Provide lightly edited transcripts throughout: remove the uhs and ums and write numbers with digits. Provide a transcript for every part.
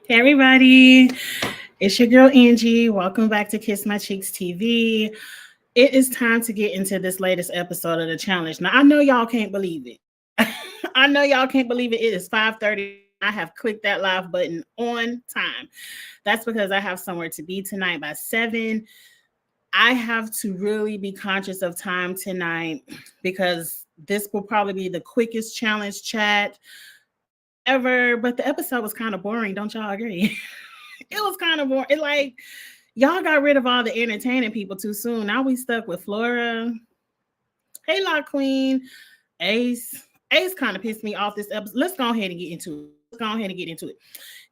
Hey everybody, it's your girl Angie. Welcome back to Kiss My Cheeks TV. It is time to get into this latest episode of the challenge. Now I know y'all can't believe it. I know y'all can't believe it. It is 5:30. I have clicked that live button on time. That's because I have somewhere to be tonight by 7. I have to really be conscious of time tonight because this will probably be the quickest challenge chat ever. But the episode was kind of boring. Don't y'all agree? It was kind of boring. It like y'all got rid of all the entertaining people too soon. Now we stuck with Flora. Hey, Lock Queen. Ace. Ace kind of pissed me off this episode. Let's go ahead and get into it. Let's go ahead and get into it.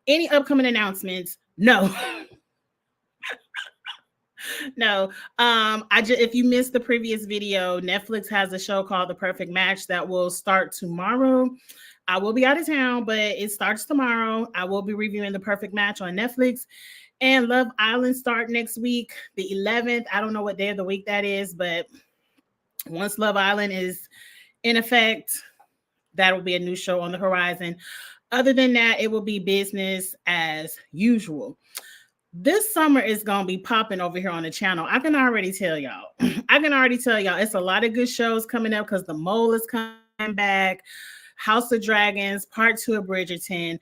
Any upcoming announcements? No. No. I just if you missed the previous video, Netflix has a show called The Perfect Match that will start tomorrow. I will be out of town, but it starts tomorrow. I will be reviewing The Perfect Match on Netflix. And Love Island start next week, the 11th. I don't know what day of the week that is, but once Love Island is in effect, that will be a new show on the horizon. Other than that, it will be business as usual. This summer is going to be popping over here on the channel. I can already tell y'all. It's a lot of good shows coming up because The Mole is coming back. House of Dragons, Part 2 of Bridgerton.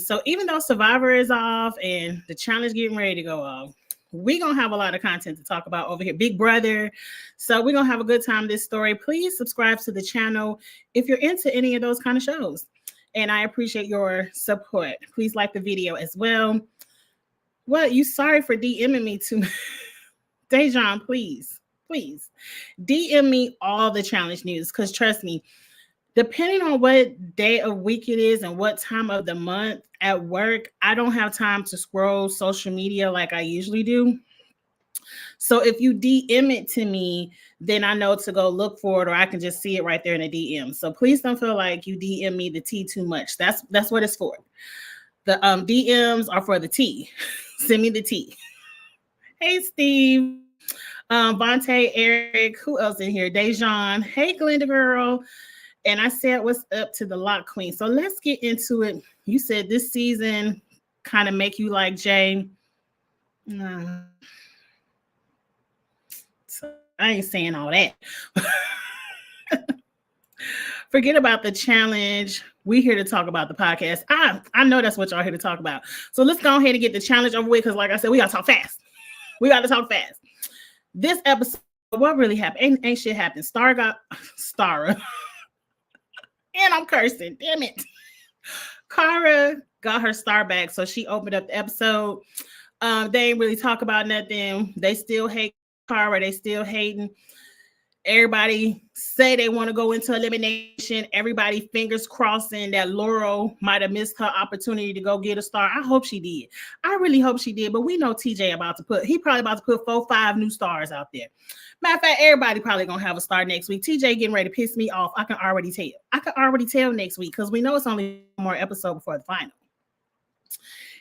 So even though Survivor is off and the challenge getting ready to go off, we're going to have a lot of content to talk about over here. Big Brother. So we're going to have a good time this story. Please subscribe to the channel if you're into any of those kind of shows. And I appreciate your support. Please like the video as well. What? You sorry for DMing me too? Dejan, please DM me all the challenge news because trust me, depending on what day of week it is and what time of the month at work, I don't have time to scroll social media like I usually do. So if you DM it to me, then I know to go look for it, or I can just see it right there in the DM. So please don't feel like you DM me the tea too much. That's what it's for. The DMs are for the tea. Send me the tea. Hey, Steve. Vontae, Eric, who else in here? Dejan. Hey, Glenda girl. And I said, what's up to the Lock Queen? So let's get into it. You said this season kind of make you like Jay. So I ain't saying all that. Forget about the challenge. We're here to talk about the podcast. I know that's what y'all here to talk about. So let's go ahead and get the challenge over with because, like I said, we got to talk fast. This episode, what really happened? Ain't shit happened. Stara. And I'm cursing. Damn it. Cara got her star back, so she opened up the episode. They ain't really talk about nothing. They still hate Cara. They still hating. Everybody say they want to go into elimination. Everybody fingers crossing that Laurel might have missed her opportunity to go get a star. I hope she did. I really hope she did. But we know TJ he probably about to put 4-5 new stars out there. Matter of fact, everybody probably gonna have a star next week. TJ getting ready to piss me off. I can already tell next week because we know it's only one more episode before the final.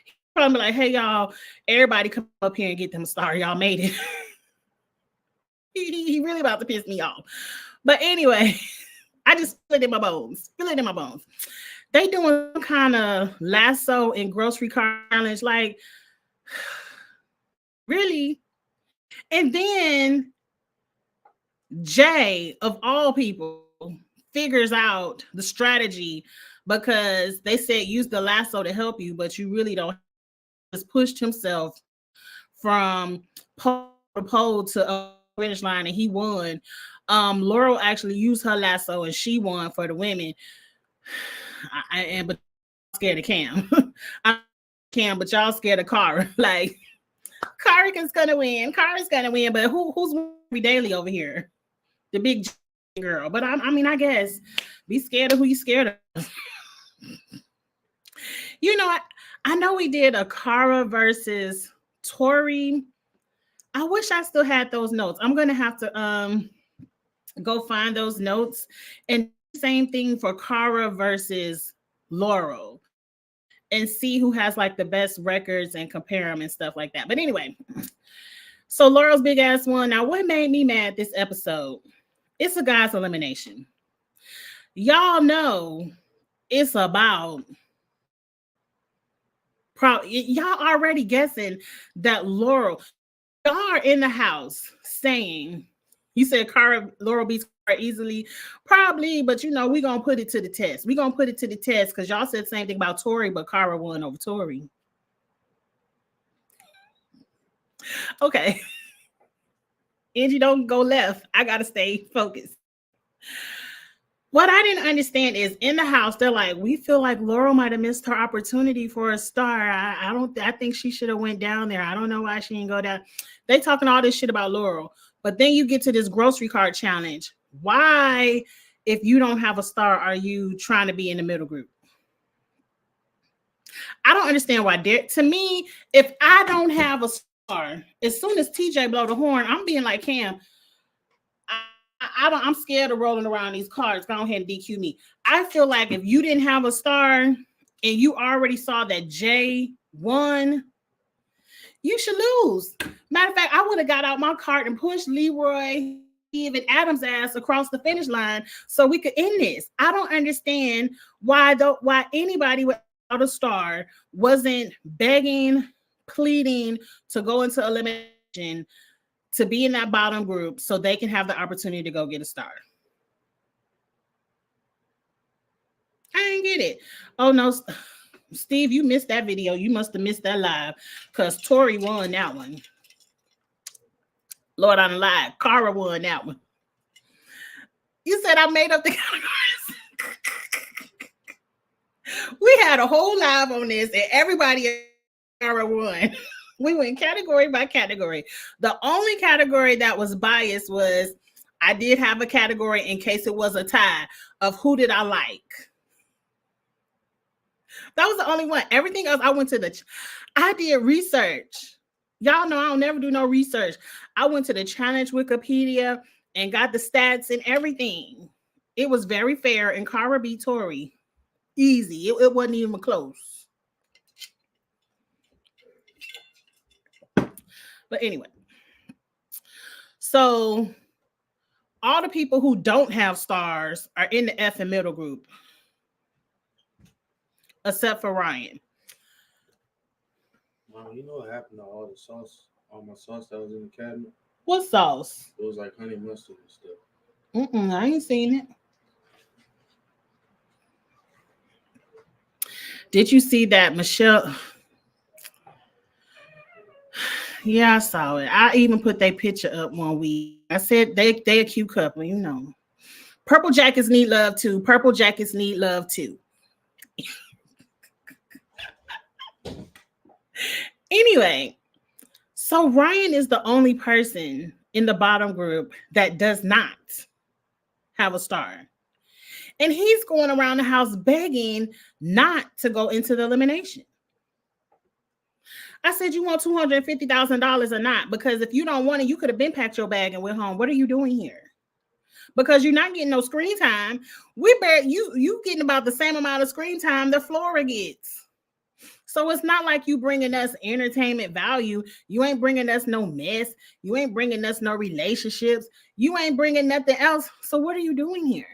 He probably be like, hey y'all, everybody come up here and get them a star. Y'all made it. He really about to piss me off. But anyway, I just feel it in my bones. They doing some kind of lasso and grocery cart challenge, like really. And then Jay, of all people, figures out the strategy because they said use the lasso to help you, but you really don't. Just pushed himself from pole to pole to finish line and he won. Laurel actually used her lasso and she won for the women. But scared of Cam. I Cam, but y'all scared of Cara. Like Cara's gonna win. But who's winning daily over here? The big girl. But I guess be scared of who you scared of. You know, I know we did a Cara versus Tori. I wish I still had those notes. I'm gonna have to go find those notes. And same thing for Cara versus Laurel and see who has like the best records and compare them and stuff like that. But anyway, so Laurel's big ass one. Now, what made me mad this episode? It's a guy's elimination. Y'all know it's about Y'all already guessing that Laurel, y'all are in the house saying, you said Laurel beats Cara easily. Probably, but you know, we're going to put it to the test. We're going to put it to the test because y'all said the same thing about Tori, but Cara won over Tori. Okay. Angie, don't go left. I got to stay focused. What I didn't understand is in the house, they're like, we feel like Laurel might have missed her opportunity for a star. I think she should have went down there. I don't know why she didn't go down. They talking all this shit about Laurel. But then you get to this grocery cart challenge. Why, if you don't have a star, are you trying to be in the middle group? I don't understand why. To me, if I don't have a star, as soon as TJ blow the horn, I'm being like Cam. I'm scared of rolling around these cards. Go ahead and DQ me. I feel like if you didn't have a star and you already saw that Jay won, you should lose. Matter of fact, I would have got out my cart and pushed Leroy, even Adam's ass across the finish line so we could end this. I don't understand why anybody without a star wasn't begging, pleading to go into elimination, to be in that bottom group so they can have the opportunity to go get a star. I ain't get it. Oh no, Steve, you missed that video. You must have missed that live because Tori won that one. Lord, I'm live. Cara won that one. You said I made up the categories. We had a whole live on this and everybody Cara won. We went category by category. The only category that was biased was I did have a category in case it was a tie of who did I like. That was the only one. Everything else, I did research. Y'all know I don't never do no research. I went to the challenge Wikipedia and got the stats and everything. It was very fair and Cara beat Tori. Easy. It wasn't even close. But anyway, so all the people who don't have stars are in the F and middle group, except for Ryan. You know what happened to all the sauce, all my sauce that was in the cabinet? What sauce? It was like honey mustard and stuff. I ain't seen it. Did you see that Michelle? Yeah, I saw it. I even put their picture up one week. I said they a cute couple, you know. Purple jackets need love too. Purple jackets need love too. Anyway, so Ryan is the only person in the bottom group that does not have a star. And he's going around the house begging not to go into the elimination. I said, you want $250,000 or not? Because if you don't want it, you could have been packed your bag and went home. What are you doing here? Because you're not getting no screen time. You getting about the same amount of screen time that Flora gets. So it's not like you bringing us entertainment value. You ain't bringing us no mess. You ain't bringing us no relationships. You ain't bringing nothing else. So what are you doing here?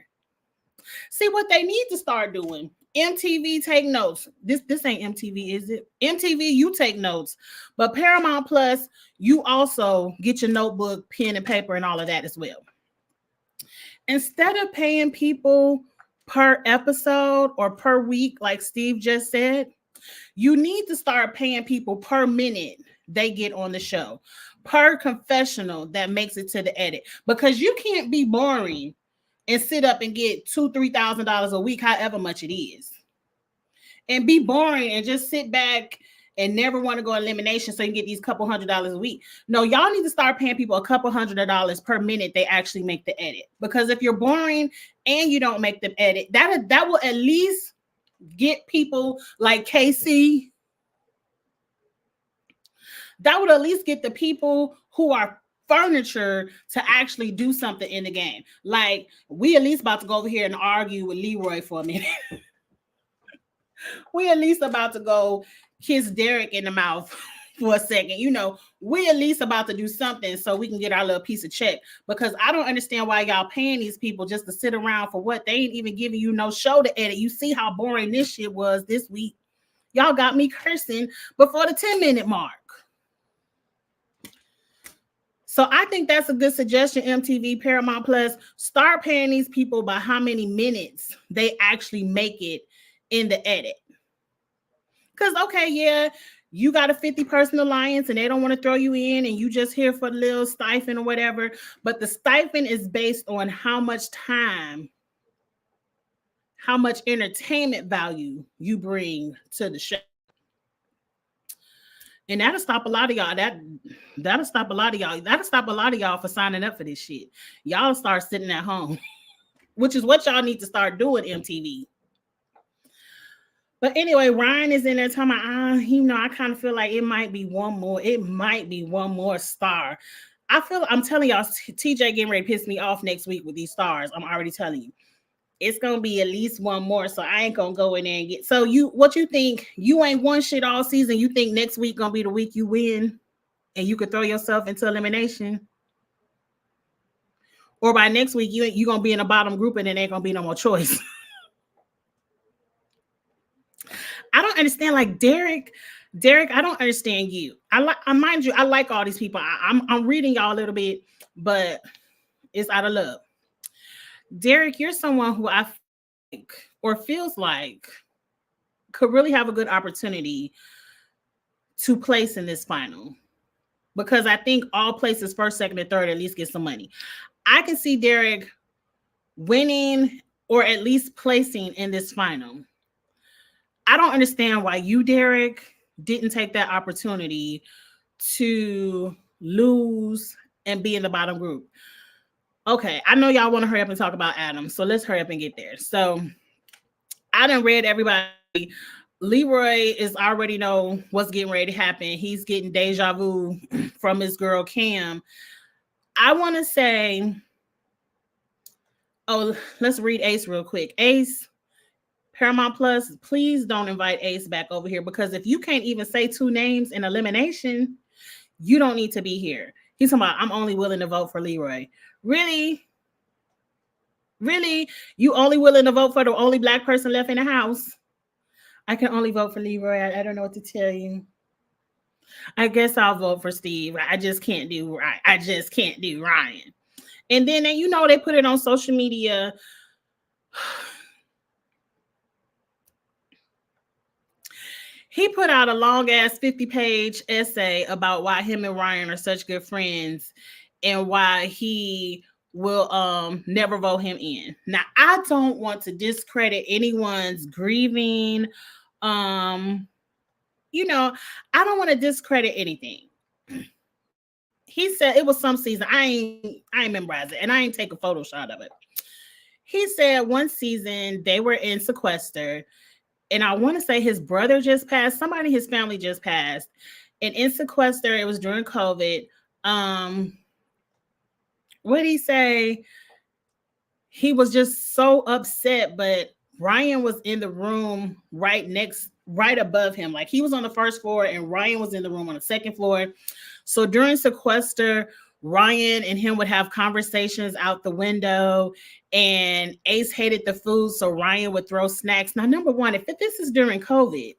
See what they need to start doing. MTV, take notes. This ain't MTV, is it? MTV, you take notes. But Paramount Plus, you also get your notebook, pen and paper and all of that as well. Instead of paying people per episode or per week, like Steve just said, you need to start paying people per minute they get on the show, per confessional that makes it to the edit. Because you can't be boring and sit up and get $2,000-$3,000 a week, however much it is, and be boring and just sit back and never want to go elimination so you can get these couple $100s a week. No, y'all need to start paying people a couple $100 per minute they actually make the edit. Because if you're boring and you don't make the edit, that will at least get people like KC. That would at least get the people who are furniture to actually do something in the game. Like, we at least about to go over here and argue with Leroy for a minute. We at least about to go kiss Derek in the mouth for a second. You know, we at least about to do something so we can get our little piece of check. Because I don't understand why y'all paying these people just to sit around for what? They ain't even giving you no show to edit. You see how boring this shit was this week. Y'all got me cursing before the 10-minute mark. So I think that's a good suggestion, MTV, Paramount Plus. Start paying these people by how many minutes they actually make it in the edit. Because, okay, yeah, you got a 50-person alliance and they don't want to throw you in and you just here for a little stipend or whatever. But the stipend is based on how much time, how much entertainment value you bring to the show. And that'll stop a lot of y'all. That'll stop a lot of y'all. That'll stop a lot of y'all for signing up for this shit. Y'all start sitting at home, which is what y'all need to start doing, MTV. But anyway, Ryan is in there talking about, I kind of feel like it might be one more. It might be one more star. I'm telling y'all, TJ getting ready to piss me off next week with these stars. I'm already telling you. It's gonna be at least one more, so I ain't gonna go in there and get. So what you think? You ain't won shit all season. You think next week gonna be the week you win, and you could throw yourself into elimination, or by next week you gonna be in the bottom group and then ain't gonna be no more choice. I don't understand. Like Derek, I don't understand you. I mind you, I like all these people. I'm reading y'all a little bit, but it's out of love. Derek, you're someone who I think or feels like could really have a good opportunity to place in this final, because I think all places first, second, and third at least get some money. I can see Derek winning or at least placing in this final. I don't understand why you, Derek, didn't take that opportunity to lose and be in the bottom group. Okay, I know y'all want to hurry up and talk about Adam, so let's hurry up and get there. So I done read everybody. Leroy is already know what's getting ready to happen. He's getting deja vu from his girl Cam. I want to say, let's read Ace real quick. Ace, Paramount Plus, please don't invite Ace back over here, because if you can't even say 2 names in elimination, you don't need to be here. He's talking about, I'm only willing to vote for Leroy. Really? Really? You only willing to vote for the only Black person left in the house? I can only vote for Leroy. I don't know what to tell you. I guess I'll vote for Steve. I just can't do right. I just can't do Ryan. And then they put it on social media. He put out a long ass 50-page essay about why him and Ryan are such good friends and why he will never vote him in. Now, I don't want to discredit anyone's grieving. I don't want to discredit anything. He said it was some season. I ain't memorize it, and I ain't take a photo shot of it. He said one season they were in sequester, and I want to say his brother just passed. Somebody in his family just passed. And in sequester, it was during COVID. What did he say? He was just so upset, but Ryan was in the room right above him. Like, he was on the first floor and Ryan was in the room on the second floor. So during sequester, Ryan and him would have conversations out the window, and Ace hated the food, so Ryan would throw snacks. Now, number one, if this is during COVID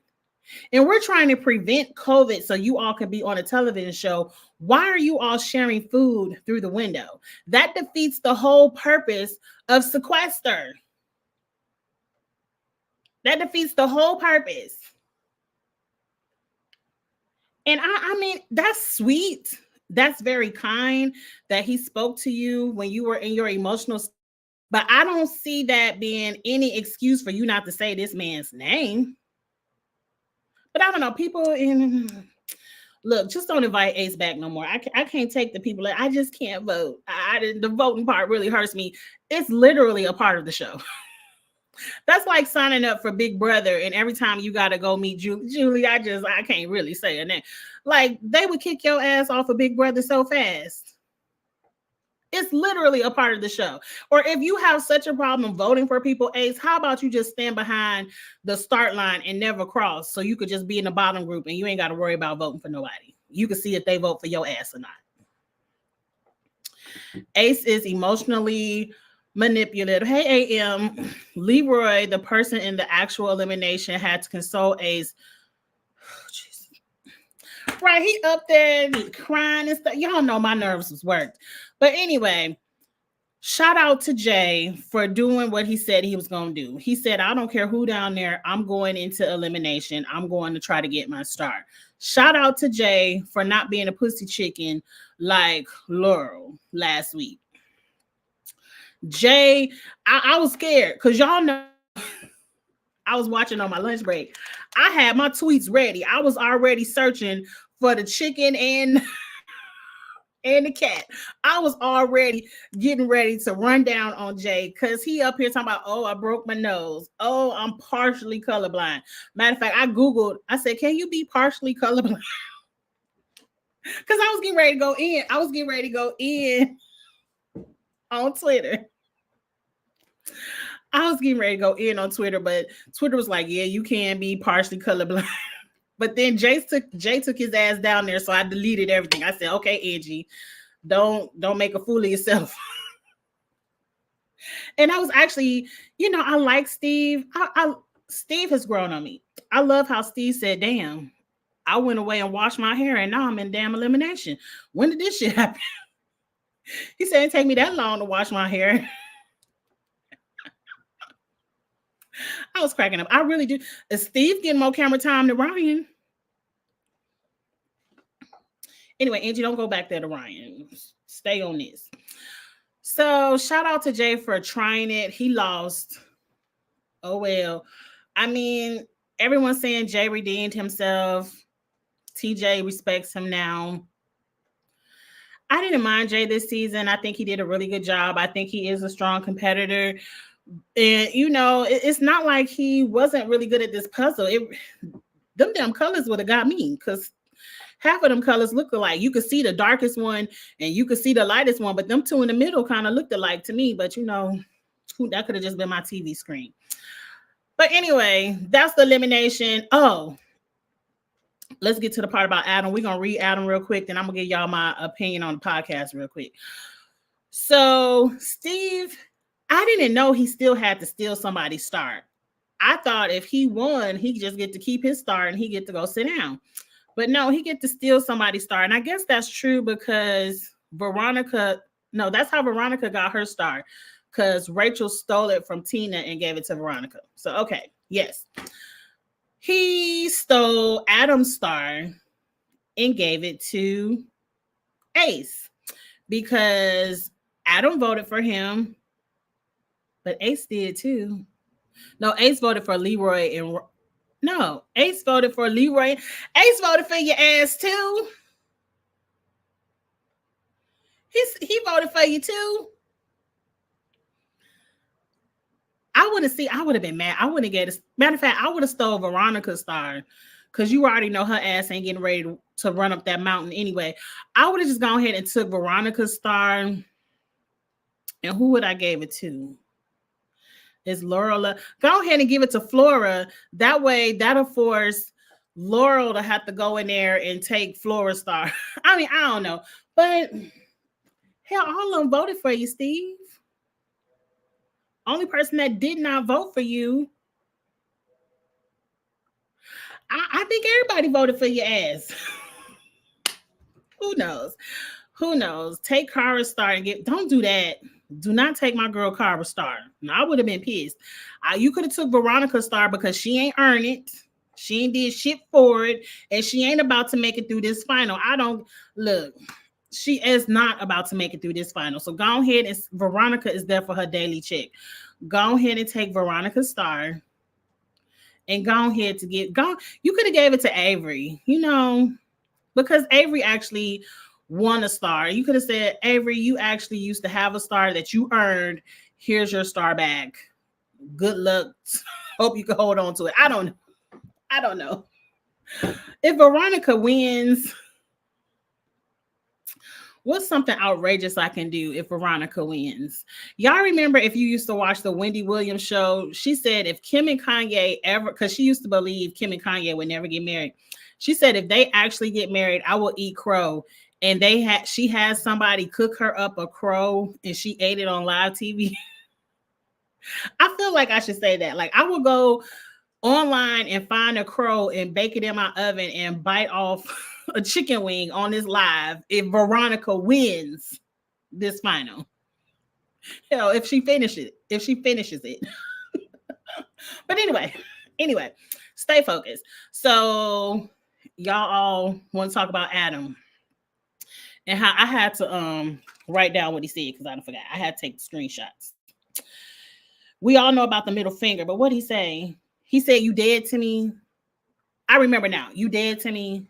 and we're trying to prevent COVID so you all can be on a television show, why are you all sharing food through the window? That defeats the whole purpose of sequester. That defeats the whole purpose. And I mean, that's sweet. That's very kind that he spoke to you when you were in your emotional state. But I don't see that being any excuse for you not to say this man's name. But I don't know. People look, just don't invite Ace back no more. I can't take the people. I just can't vote. The voting part really hurts me. It's literally a part of the show. That's like signing up for Big Brother, and every time you got to go meet Julie, I can't really say her name. Like, they would kick your ass off of Big Brother so fast. It's literally a part of the show. Or if you have such a problem voting for people, Ace, how about you just stand behind the start line and never cross, so you could just be in the bottom group and you ain't got to worry about voting for nobody. You can see if they vote for your ass or not. Ace is emotionally manipulative. Hey, AM, Leroy, the person in the actual elimination, had to console Ace Right, he up there crying and stuff. Y'all know my nerves was worked. But anyway, shout out to Jay for doing what he said he was going to do. He said, I don't care who down there, I'm going into elimination. I'm going to try to get my star. Shout out to Jay for not being a pussy chicken like Laurel last week. Jay, I was scared because y'all know I was watching on my lunch break. I had my tweets ready. I was already searching for the chicken and the cat. I was already getting ready to run down on Jay because he up here talking about, oh, I broke my nose. Oh, I'm partially colorblind. Matter of fact, I Googled, I said, can you be partially colorblind? Because I was getting ready to go in. I was getting ready to go in on Twitter. I was getting ready to go in on Twitter, but Twitter was like, yeah, you can be partially colorblind. But then Jay took his ass down there, so I deleted everything. I said, okay, Angie, don't make a fool of yourself. And I was actually, I like Steve. Steve has grown on me. I love how Steve said, damn, I went away and washed my hair and now I'm in damn elimination. When did this shit happen? He said it didn't take me that long to wash my hair. I was cracking up. I really do. Is Steve getting more camera time than Ryan? Anyway, Angie, don't go back there to Ryan. Stay on this. So shout out to Jay for trying it. He lost. Oh, well. I mean, everyone's saying Jay redeemed himself. TJ respects him now. I didn't mind Jay this season. I think he did a really good job. I think he is a strong competitor. And, it's not like he wasn't really good at this puzzle. Them damn colors would have got me because half of them colors look alike. You could see the darkest one and you could see the lightest one, but them two in the middle kind of looked alike to me. But, that could have just been my TV screen. But anyway, that's the elimination. Oh, let's get to the part about Adam. We're going to read Adam real quick. Then I'm going to give y'all my opinion on the podcast real quick. So, Steve, I didn't know he still had to steal somebody's star. I thought if he won, he just get to keep his star and he get to go sit down. But no, he get to steal somebody's star. And I guess that's true because that's how Veronica got her star. Because Rachel stole it from Tina and gave it to Veronica. So, okay, yes. He stole Adam's star and gave it to Ace because Adam voted for him, but Ace did too. No, Ace voted for Leroy and no, Ace voted for Leroy. Ace voted for your ass too. He voted for you too. I would have been mad. I wouldn't get it. Matter of fact, I would have stole Veronica's star because you already know her ass ain't getting ready to run up that mountain anyway. I would have just gone ahead and took Veronica's star. And who would I give it to? Is Laurel? Go ahead and give it to Flora. That way, that'll force Laurel to have to go in there and take Flora's star. I mean, I don't know. But hell, all of them voted for you, Steve. Only person that did not vote for you. I think everybody voted for your ass. Who knows? Who knows? Take Kara's star and don't do that. Do not take my girl Kara's star. Now, I would have been pissed. You could have took Veronica's star because she ain't earned it. She ain't did shit for it. And she ain't about to make it through this final. She is not about to make it through this final. So go ahead and Veronica is there for her daily check. Go ahead and take Veronica's star. And go ahead to you could have gave it to Avery, because Avery actually won a star. You could have said, Avery, you actually used to have a star that you earned. Here's your star back. Good luck. Hope you can hold on to it. I don't know. If Veronica wins, what's something outrageous I can do if Veronica wins? Y'all remember if you used to watch the Wendy Williams show, she said if Kim and Kanye because she used to believe Kim and Kanye would never get married. She said if they actually get married, I will eat crow. And she had somebody cook her up a crow and she ate it on live TV. I feel like I should say that. Like I will go online and find a crow and bake it in my oven and bite off a chicken wing on this live if Veronica wins this final. Hell, if she finishes it. But anyway, stay focused. So y'all all want to talk about Adam and how I had to write down what he said because I forgot. I had to take screenshots. We all know about the middle finger, but what did he say? He said, "You dead to me." I remember now. "You dead to me.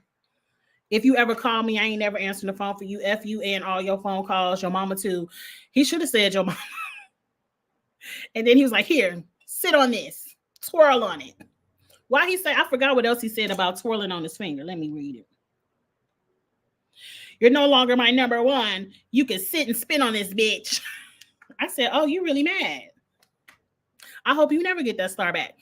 If you ever call me, I ain't never answering the phone for you. F you and all your phone calls, your mama too." He should have said your mama. And then he was like, "Here, sit on this. Twirl on it." Why he say? I forgot what else he said about twirling on his finger. Let me read it. "You're no longer my number one. You can sit and spin on this bitch." I said, "Oh, you really mad? I hope you never get that star back."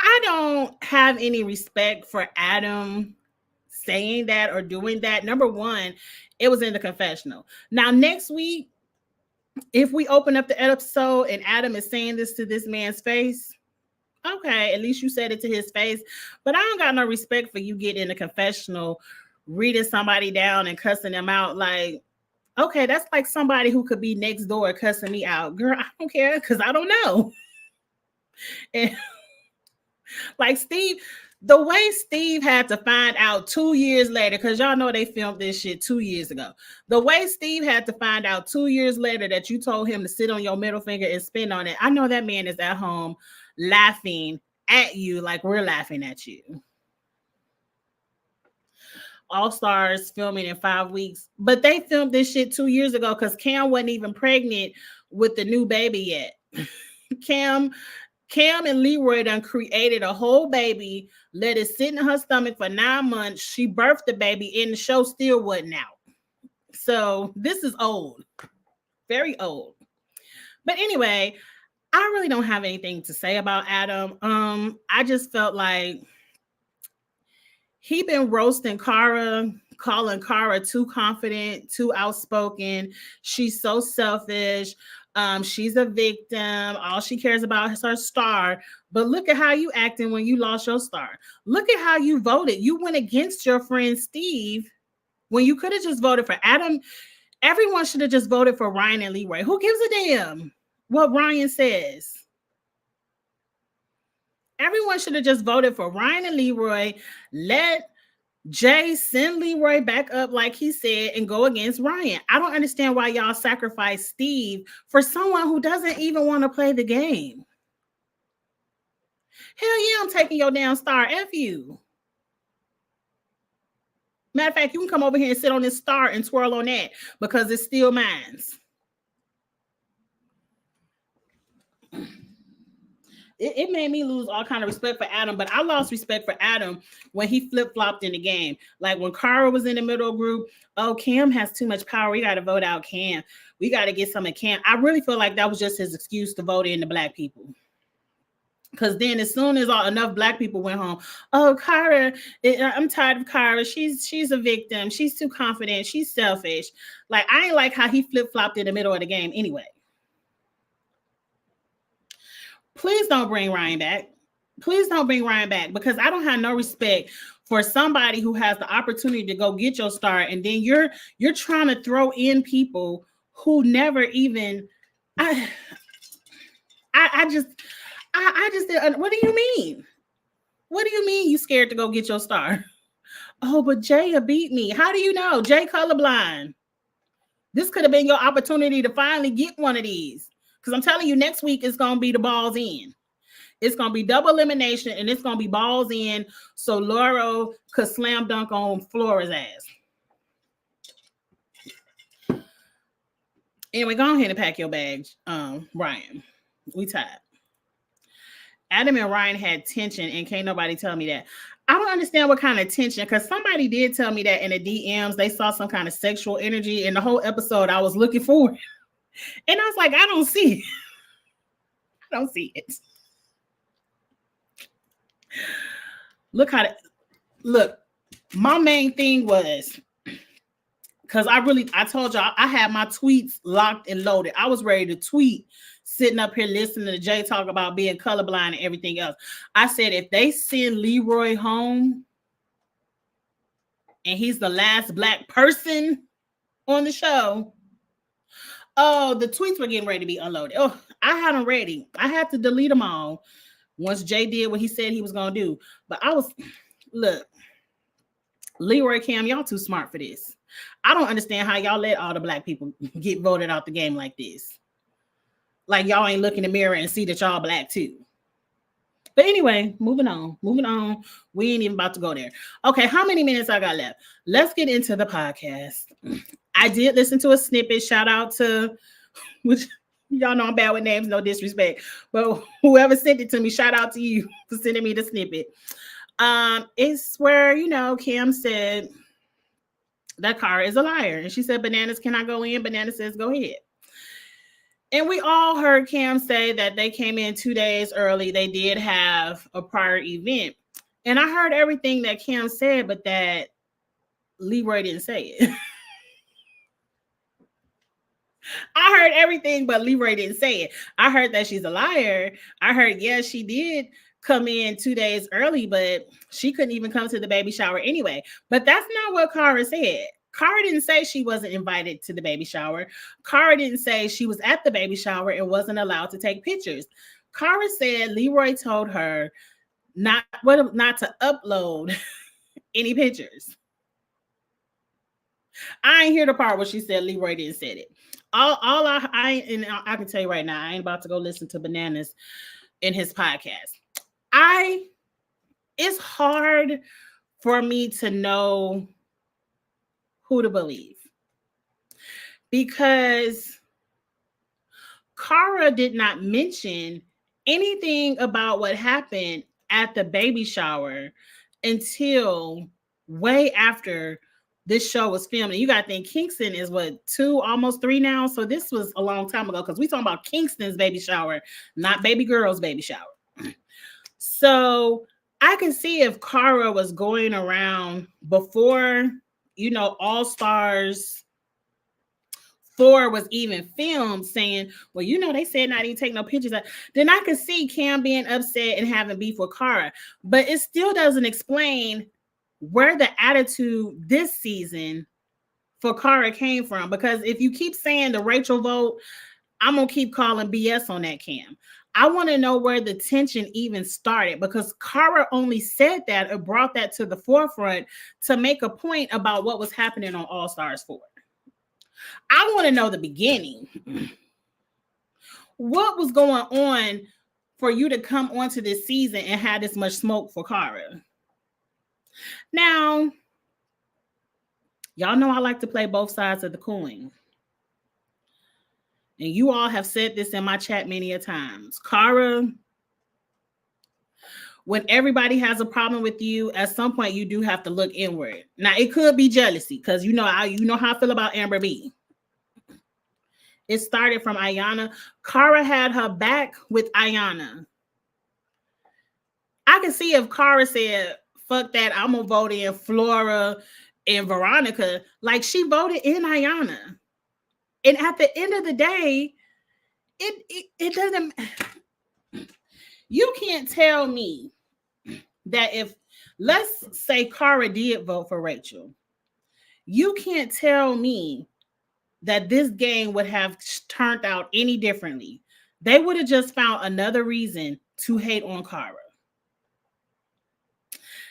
I don't have any respect for Adam saying that or doing that. Number one, it was in the confessional. Now, next week, if we open up the episode and Adam is saying this to this man's face, okay, at least you said it to his face. But I don't got no respect for you getting in the confessional, reading somebody down and cussing them out. Like, okay, that's like somebody who could be next door cussing me out. Girl, I don't care because I don't know. And like Steve, the way Steve had to find out 2 years later, because y'all know they filmed this shit 2 years ago. The way Steve had to find out 2 years later that you told him to sit on your middle finger and spin on it. I know that man is at home laughing at you like we're laughing at you. All Stars filming in 5 weeks, but they filmed this shit 2 years ago because Cam wasn't even pregnant with the new baby yet. Cam and Leroy done created a whole baby, let it sit in her stomach for 9 months. She birthed the baby and the show still wasn't out. So this is old, very old. But anyway, I really don't have anything to say about Adam. I just felt like he been roasting Cara, calling Cara too confident, too outspoken. She's so selfish. She's a victim. All she cares about is her star. But look at how you acting when you lost your star. Look at how you voted. You went against your friend Steve when you could have just voted for Adam. Everyone should have just voted for Ryan and Leroy. Who gives a damn what Ryan says? Everyone should have just voted for Ryan and Leroy. Let Jay send Leroy back up like he said and go against Ryan. I don't understand why y'all sacrifice Steve for someone who doesn't even want to play the game. Hell yeah, I'm taking your damn star. F you. Matter of fact, you can come over here and sit on this star and twirl on that because it's still mine. It made me lose all kind of respect for Adam, but I lost respect for Adam when he flip-flopped in the game. Like when Cara was in the middle group, oh, Cam has too much power. We got to vote out Cam. We got to get some of Cam. I really feel like that was just his excuse to vote in the black people. Because then as soon as enough black people went home, oh, Cara, I'm tired of Cara. She's a victim. She's too confident. She's selfish. Like, I ain't like how he flip-flopped in the middle of the game anyway. Please don't bring Ryan back. Please don't bring Ryan back because I don't have no respect for somebody who has the opportunity to go get your star, and then you're trying to throw in people who never even. I just. What do you mean? What do you mean you scared to go get your star? Oh, but Jaya beat me. How do you know? Jay colorblind. This could have been your opportunity to finally get one of these. Because I'm telling you, next week it's going to be the balls in. It's going to be double elimination, and it's going to be balls in so Laura could slam dunk on Flora's ass. Anyway, go ahead and pack your bags, Ryan. We tired. Adam and Ryan had tension, and can't nobody tell me that. I don't understand what kind of tension, because somebody did tell me that in the DMs, they saw some kind of sexual energy in the whole episode. I was looking for it. And I was like, I don't see it. I don't see it. Look, my main thing was Because I told y'all I had my tweets locked and loaded. I was ready to tweet, sitting up here listening to Jay talk about being colorblind and everything else. I said, if they send Leroy home and he's the last black person on the show, oh, the tweets were getting ready to be unloaded. Oh, I had them ready. I had to delete them all once Jay did what he said he was going to do. But look, Leroy, Cam, y'all too smart for this. I don't understand how y'all let all the black people get voted out the game like this. Like y'all ain't look in the mirror and see that y'all black too. But anyway, moving on. We ain't even about to go there. Okay, how many minutes I got left? Let's get into the podcast. I did listen to a snippet. Shout out to, which y'all know I'm bad with names, no disrespect. But whoever sent it to me, shout out to you for sending me the snippet. It's where, Cam said that Cara is a liar. And she said, Bananas, can I go in? Banana says, go ahead. And we all heard Cam say that they came in 2 days early. They did have a prior event. And I heard everything that Cam said, but that Leroy didn't say it. I heard everything, but Leroy didn't say it. I heard that she's a liar. I heard, yes, she did come in 2 days early, but she couldn't even come to the baby shower anyway. But that's not what Cara said. Cara didn't say she wasn't invited to the baby shower. Cara didn't say she was at the baby shower and wasn't allowed to take pictures. Cara said Leroy told her not to upload any pictures. I ain't hear the part where she said Leroy didn't say it. I can tell you right now, I ain't about to go listen to Bananas in his podcast. It's hard for me to know who to believe, because Cara did not mention anything about what happened at the baby shower until way after this show was filmed. And you got to think Kingston is what, 2, almost 3 now. So this was a long time ago, because we talking about Kingston's baby shower, not baby girl's baby shower. So I can see if Cara was going around before, All Stars 4 was even filmed saying, well, they said not even take no pictures. Then I could see Cam being upset and having beef with Cara. But it still doesn't explain where the attitude this season for Cara came from. Because if you keep saying the Rachel vote, I'm going to keep calling BS on that, Cam. I want to know where the tension even started, because Cara only said that or brought that to the forefront to make a point about what was happening on All Stars 4. I want to know the beginning. What was going on for you to come onto this season and have this much smoke for Cara? Now, y'all know I like to play both sides of the coin. And you all have said this in my chat many a times. Cara, when everybody has a problem with you, at some point you do have to look inward. Now, it could be jealousy, because you know how I feel about Amber B. It started from Ayanna. Cara had her back with Ayanna. I can see if Cara said, fuck that, I'm going to vote in Flora and Veronica, like she voted in Ayanna. And at the end of the day, it doesn't, you can't tell me that if, let's say Cara did vote for Rachel, you can't tell me that this game would have turned out any differently. They would have just found another reason to hate on Cara.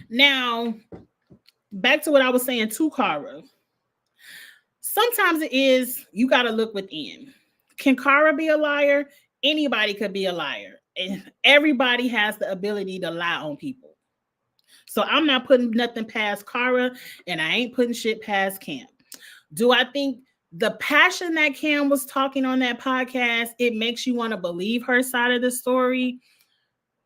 Now, back to what I was saying to Cara. Sometimes it is, you got to look within. Can Cara be a liar? Anybody could be a liar. And everybody has the ability to lie on people. So I'm not putting nothing past Cara, and I ain't putting shit past Cam. Do I think the passion that Cam was talking on that podcast, it makes you want to believe her side of the story?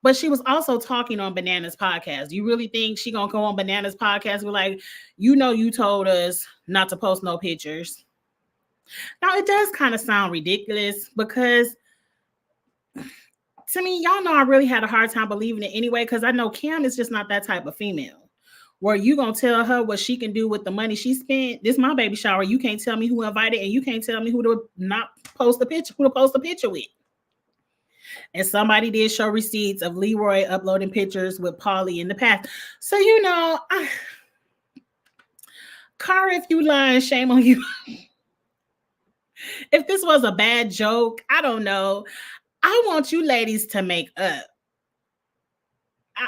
But she was also talking on Bananas podcast. You really think she gonna go on Bananas podcast and be like, you told us not to post no pictures? Now, it does kind of sound ridiculous, because to me, y'all know I really had a hard time believing it anyway, because I know Cam is just not that type of female. where you gonna tell her what she can do with the money she spent. This my baby shower. You can't tell me who invited, and you can't tell me who to post a picture with. And somebody did show receipts of Leroy uploading pictures with Paulie in the past. So Cara, if you lying, shame on you. If this was a bad joke, I don't know. I want you ladies to make up.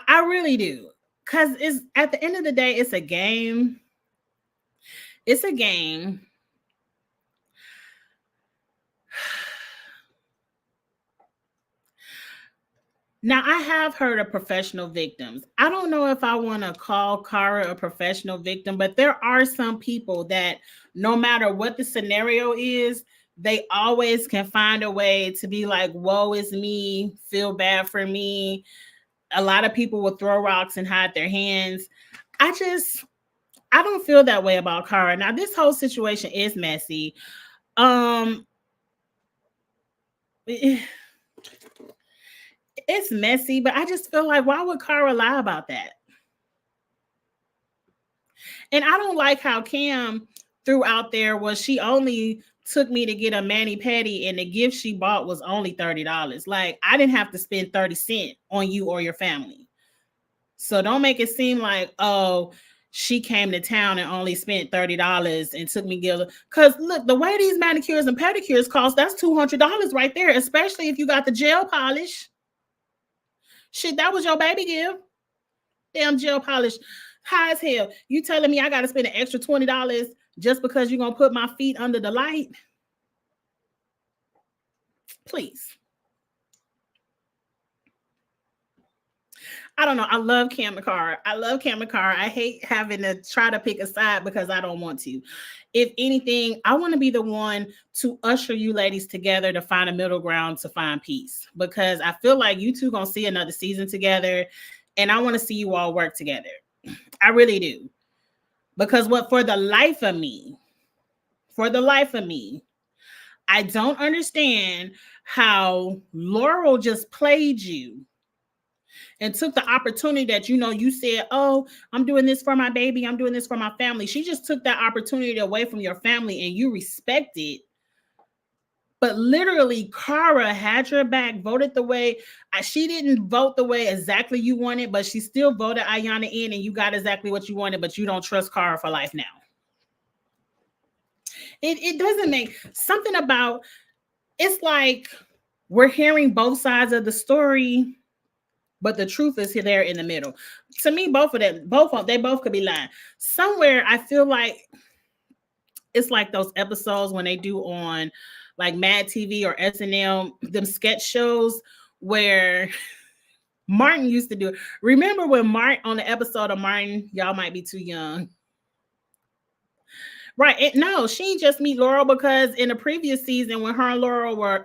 I really do. Because it's at the end of the day, it's a game. It's a game. Now, I have heard of professional victims. I don't know if I want to call Cara a professional victim, but there are some people that no matter what the scenario is, they always can find a way to be like, woe is me, feel bad for me. A lot of people will throw rocks and hide their hands. I don't feel that way about Cara. Now, this whole situation is messy. It's messy, but I just feel like, why would Cara lie about that? And I don't like how Cam threw out there, well, she only took me to get a mani-pedi and the gift she bought was only $30. Like, I didn't have to spend 30 cents on you or your family. So don't make it seem like, oh, she came to town and only spent $30 and took me gift. Because look, the way these manicures and pedicures cost, that's $200 right there, especially if you got the gel polish. Shit, that was your baby gift. Damn gel polish. High as hell. You telling me I got to spend an extra $20 just because you're going to put my feet under the light? Please. I don't know. I love Cam and Cara. I hate having to try to pick a side because I don't want to. If anything, I want to be the one to usher you ladies together to find a middle ground, to find peace, because I feel like you two going to see another season together, and I want to see you all work together. I really do. Because for the life of me, I don't understand how Laurel just played you and took the opportunity that, you said, oh, I'm doing this for my baby, I'm doing this for my family. She just took that opportunity away from your family and you respect it. But literally, Cara had your back, voted the way, she didn't vote the way exactly you wanted, but she still voted Ayanna in and you got exactly what you wanted, but you don't trust Cara for life now. It doesn't make something about, it's like we're hearing both sides of the story, but the truth is there in the middle. To me, they both could be lying. Somewhere, I feel like it's like those episodes when they do on like Mad TV or SNL, them sketch shows where Martin used to do it. Remember when Martin, on the episode of Martin, y'all might be too young. Right. No, she ain't just meet Laurel, because in the previous season when her and Laurel were,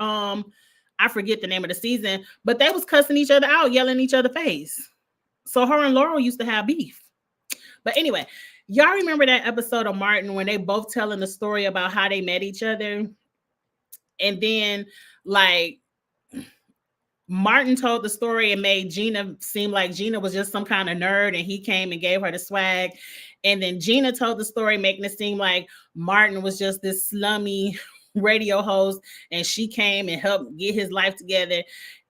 I forget the name of the season, but they was cussing each other out, yelling each other face. So her and Laurel used to have beef. But anyway, y'all remember that episode of Martin when they both telling the story about how they met each other? And then like Martin told the story and made Gina seem like Gina was just some kind of nerd and he came and gave her the swag. And then Gina told the story, making it seem like Martin was just this slummy radio host and she came and helped get his life together.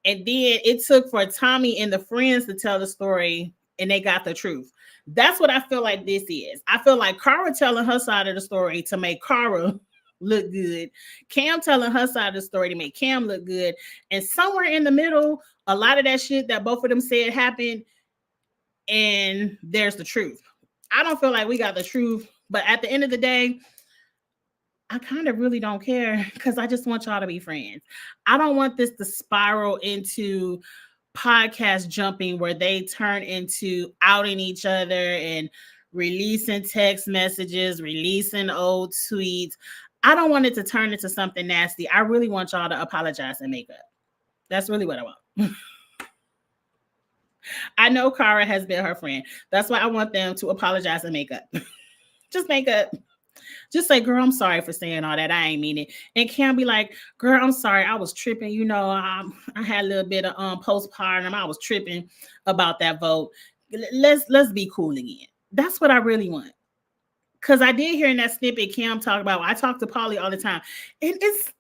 And then it took for Tommy and the friends to tell the story and they got the truth. That's what I feel like this is. I feel like Cara telling her side of the story to make Cara look good. Cam telling her side of the story to make Cam look good. And somewhere in the middle, a lot of that shit that both of them said happened, and there's the truth. I don't feel like we got the truth, but at the end of the day, I kind of really don't care because I just want y'all to be friends. I don't want this to spiral into podcast jumping where they turn into outing each other and releasing text messages, releasing old tweets. I don't want it to turn into something nasty. I really want y'all to apologize and make up. That's really what I want. I know Cara has been her friend. That's why I want them to apologize and make up. Just make up. Just say, girl, I'm sorry for saying all that. I ain't mean it. And Cam be like, girl, I'm sorry. I was tripping. I had a little bit of postpartum. I was tripping about that vote. Let's be cool again. That's what I really want. Because I did hear in that snippet Cam talk about, I talk to Polly all the time. And it's,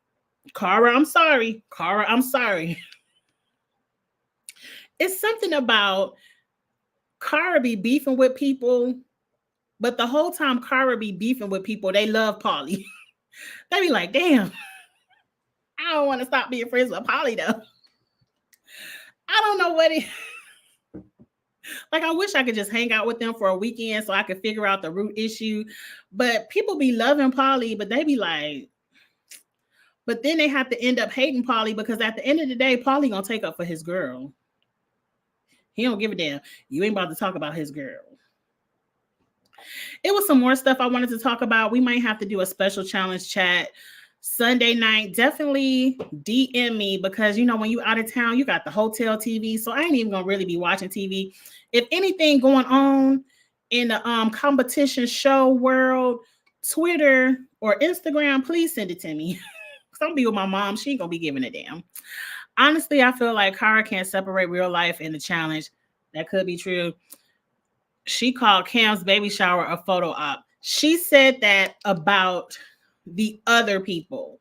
Cara, I'm sorry. Cara, I'm sorry. It's something about Cara be beefing with people, but the whole time Cara be beefing with people, they love Polly. They be like, damn, I don't want to stop being friends with Polly though. I don't know what it like. I wish I could just hang out with them for a weekend so I could figure out the root issue. But people be loving Polly, but they be like, but then they have to end up hating Polly because at the end of the day, Polly gonna take up for his girl. He don't give a damn. You ain't about to talk about his girl. It was some more stuff I wanted to talk about. We might have to do a special challenge chat Sunday night. Definitely DM me because, you know, when you out of town, you got the hotel TV. So I ain't even going to really be watching TV. If anything going on in the competition show world, Twitter or Instagram, please send it to me. Because I'm be with my mom. She ain't going to be giving a damn. Honestly, I feel like Cara can't separate real life and the challenge. That could be true. She called Cam's baby shower a photo op. She said that about the other people.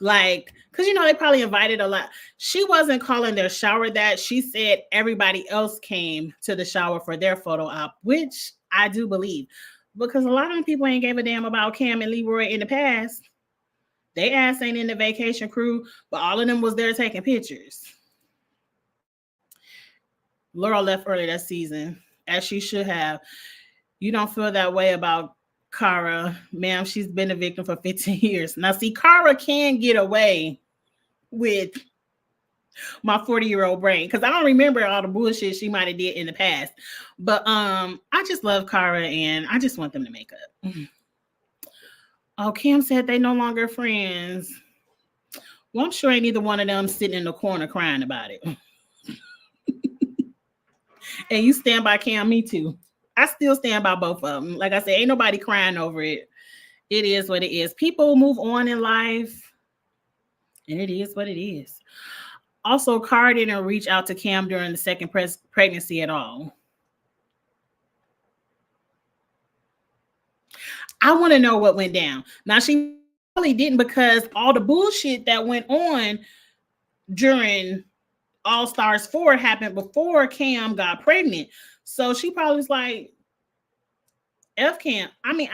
Like, because, you know, they probably invited a lot. She wasn't calling their shower that. She said everybody else came to the shower for their photo op, which I do believe. Because a lot of them people ain't gave a damn about Cam and Leroy in the past. They ass ain't in the vacation crew, but all of them was there taking pictures. Laurel left early that season, as she should have. You don't feel that way about Cara, ma'am. She's been a victim for 15 years. Now, see, Cara can get away with my 40-year-old brain because I don't remember all the bullshit she might have did in the past. But I just love Cara and I just want them to make up. Oh, Cam said they no longer friends. Well, I'm sure ain't either one of them sitting in the corner crying about it. And you stand by Cam, me too. I still stand by both of them. Like I said, ain't nobody crying over it. It is what it is. People move on in life, and it is what it is. Also, Cara didn't reach out to Cam during the second pregnancy at all. I want to know what went down. Now, she probably didn't because all the bullshit that went on during All Stars 4 happened before Cam got pregnant. So she probably was like, F Cam. I mean,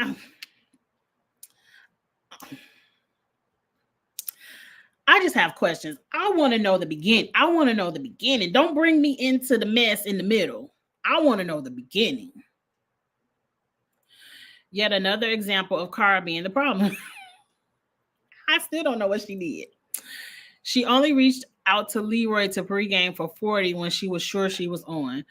I just have questions. I want to know the beginning. I want to know the beginning. Don't bring me into the mess in the middle. I want to know the beginning. Yet another example of Cara being the problem. I still don't know what she did. She only reached out to Leroy to pregame for 40 when she was sure she was on.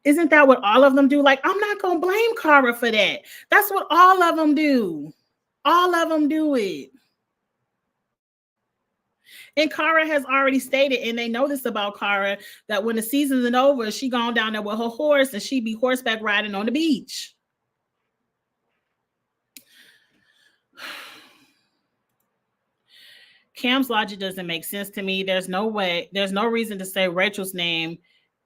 Isn't that what all of them do? Like, I'm not going to blame Cara for that. That's what all of them do. All of them do it. And Cara has already stated, and they know this about Cara, that when the season is over, she gone down there with her horse and she be horseback riding on the beach. Cam's logic doesn't make sense to me. There's no reason to say Rachel's name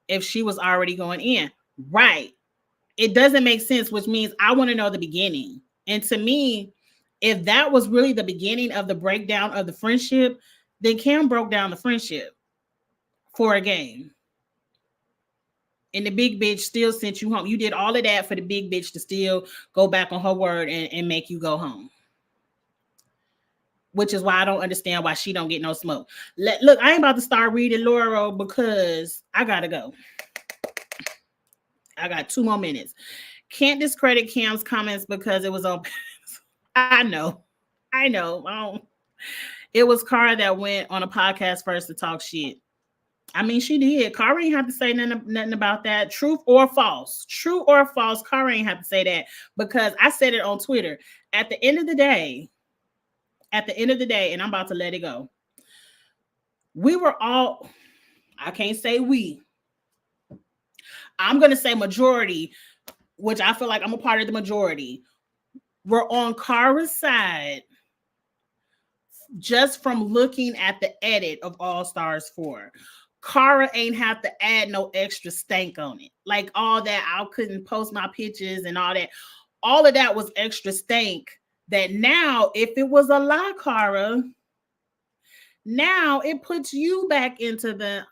if she was already going in. Right. It doesn't make sense, which means I want to know the beginning. And to me, if that was really the beginning of the breakdown of the friendship, then Cam broke down the friendship for a game. And the big bitch still sent you home. You did all of that for the big bitch to still go back on her word and make you go home. Which is why I don't understand why she don't get no smoke. Look, I ain't about to start reading Laurel because I got to go. I got 2 more minutes. Can't discredit Cam's comments because it was on. I know. It was Cara that went on a podcast first to talk shit. I mean, she did. Cara ain't have to say nothing about that. Truth or false. True or false, Cara ain't have to say that because I said it on Twitter. At the end of the day, and I'm about to let it go, we were all, I can't say we, I'm going to say majority, which I feel like I'm a part of the majority, we're on Cara's side just from looking at the edit of All Stars 4. Cara ain't have to add no extra stank on it. Like all that, I couldn't post my pictures and all that. All of that was extra stank. That now, if it was a lie, Cara, now it puts you back into the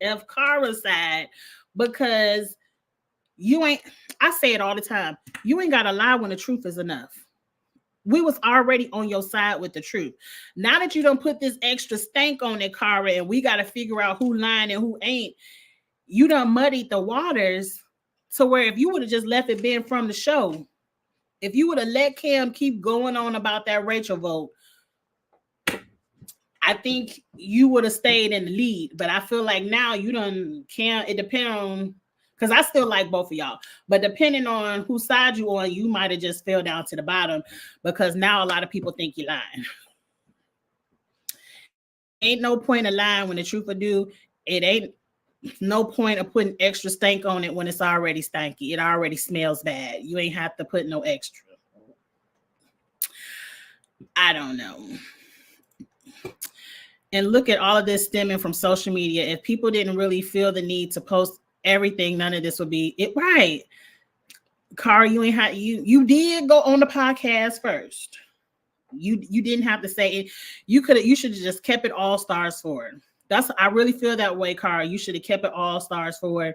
F Cara side, because you ain't, I say it all the time, you ain't gotta lie when the truth is enough. We was already on your side with the truth. Now that you don't put this extra stank on it, Cara, and we got to figure out who lying and who ain't, you done muddied the waters to where if you would have just left it being from the show, if you would have let Cam keep going on about that Rachel vote, I think you would have stayed in the lead. But I feel like now you done Cam, it depends on, because I still like both of y'all, but depending on whose side you on, you might have just fell down to the bottom, because now a lot of people think you're lying. Ain't no point of lying when the truth will do. It ain't no point of putting extra stank on it when it's already stanky. It already smells bad. You ain't have to put no extra. I don't know. And look at all of this stemming from social media. If people didn't really feel the need to post everything, none of this would be it, right? Cara, you ain't had you did go on the podcast first. You didn't have to say it. You should have just kept it all stars forward. I really feel that way, Cara. You should have kept it all stars forward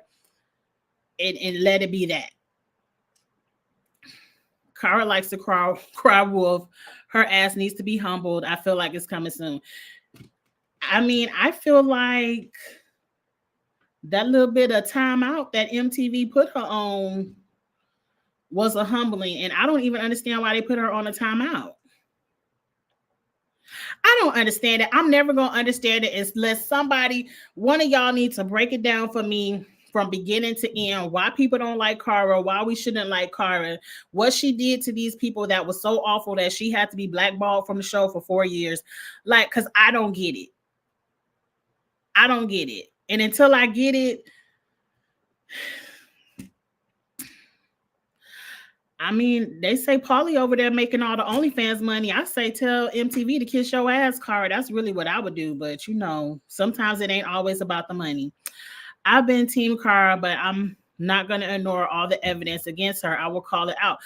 and let it be that. Cara likes to cry wolf. Her ass needs to be humbled. I feel like it's coming soon. I mean, I feel like that little bit of time out that MTV put her on was a humbling, and I don't even understand why they put her on a timeout. I don't understand it. I'm never going to understand it unless one of y'all needs to break it down for me from beginning to end, why people don't like Cara, why we shouldn't like Cara, what she did to these people that was so awful that she had to be blackballed from the show for 4 years. Like, because I don't get it. I don't get it. And until I get it, I mean, they say Pauly over there making all the OnlyFans money. I say tell MTV to kiss your ass, Cara. That's really what I would do. But, sometimes it ain't always about the money. I've been Team Cara, but I'm not going to ignore all the evidence against her. I will call it out.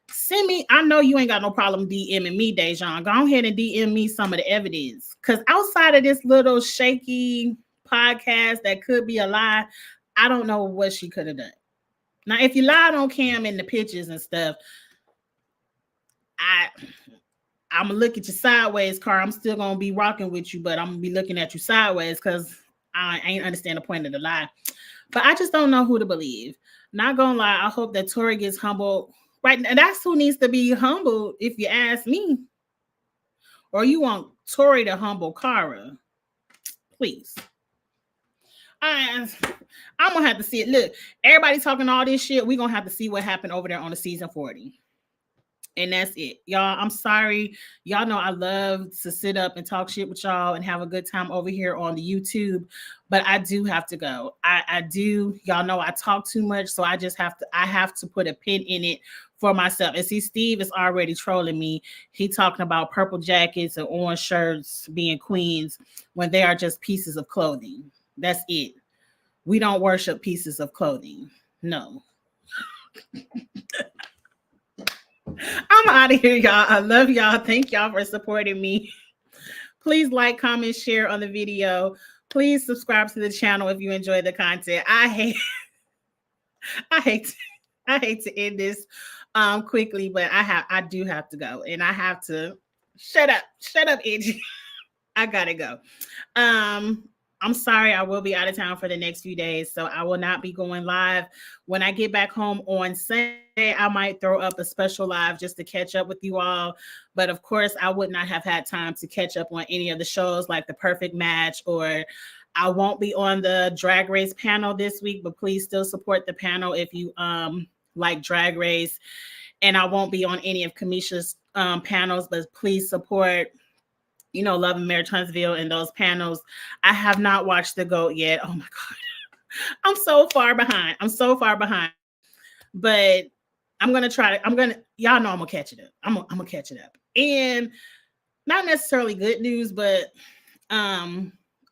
Send me, I know you ain't got no problem DMing me, Dejan. Go ahead and DM me some of the evidence. Because outside of this little shaky podcast that could be a lie, I don't know what she could have done. Now, if you lied on Cam in the pictures and stuff, I'm going to look at you sideways, Cara. I'm still going to be rocking with you, but I'm going to be looking at you sideways because I ain't understand the point of the lie. But I just don't know who to believe. Not going to lie, I hope that Tori gets humbled. Right, and that's who needs to be humbled, if you ask me. Or you want Tori to humble Cara. Please. I'm going to have to see it. Look, everybody talking all this shit. We're going to have to see what happened over there on the season 40. And that's it. Y'all, I'm sorry. Y'all know I love to sit up and talk shit with y'all and have a good time over here on the YouTube. But I do have to go. I do. Y'all know I talk too much. So I have to put a pin in it for myself. And see, Steve is already trolling me. He talking about purple jackets and orange shirts being queens when they are just pieces of clothing. That's it. We don't worship pieces of clothing. No. I'm out of here, y'all. I love y'all. Thank y'all for supporting me. Please like, comment, share on the video. Please subscribe to the channel if you enjoy the content. I hate to end this quickly, but I do have to go, and I have to shut up, Angie. I gotta go. I'm sorry, I will be out of town for the next few days, so I will not be going live. When I get back home on Sunday, I might throw up a special live just to catch up with you all. But of course, I would not have had time to catch up on any of the shows like The Perfect Match, or I won't be on the Drag Race panel this week, but please still support the panel if you like Drag Race. And I won't be on any of Kamisha's panels, but please support Love and Mayor Tunnsville and those panels. I have not watched The GOAT yet. Oh my God. I'm so far behind. But I'm going to try to, y'all know I'm going to catch it up. I'm going to catch it up. And not necessarily good news, but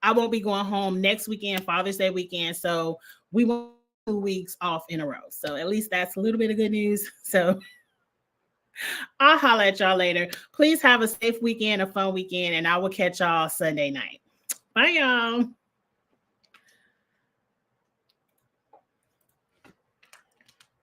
I won't be going home next weekend, Father's Day weekend. So we won't 2 weeks off in a row. So at least that's a little bit of good news. So I'll holler at y'all later. Please have a safe weekend, a fun weekend, and I will catch y'all Sunday night. Bye, y'all.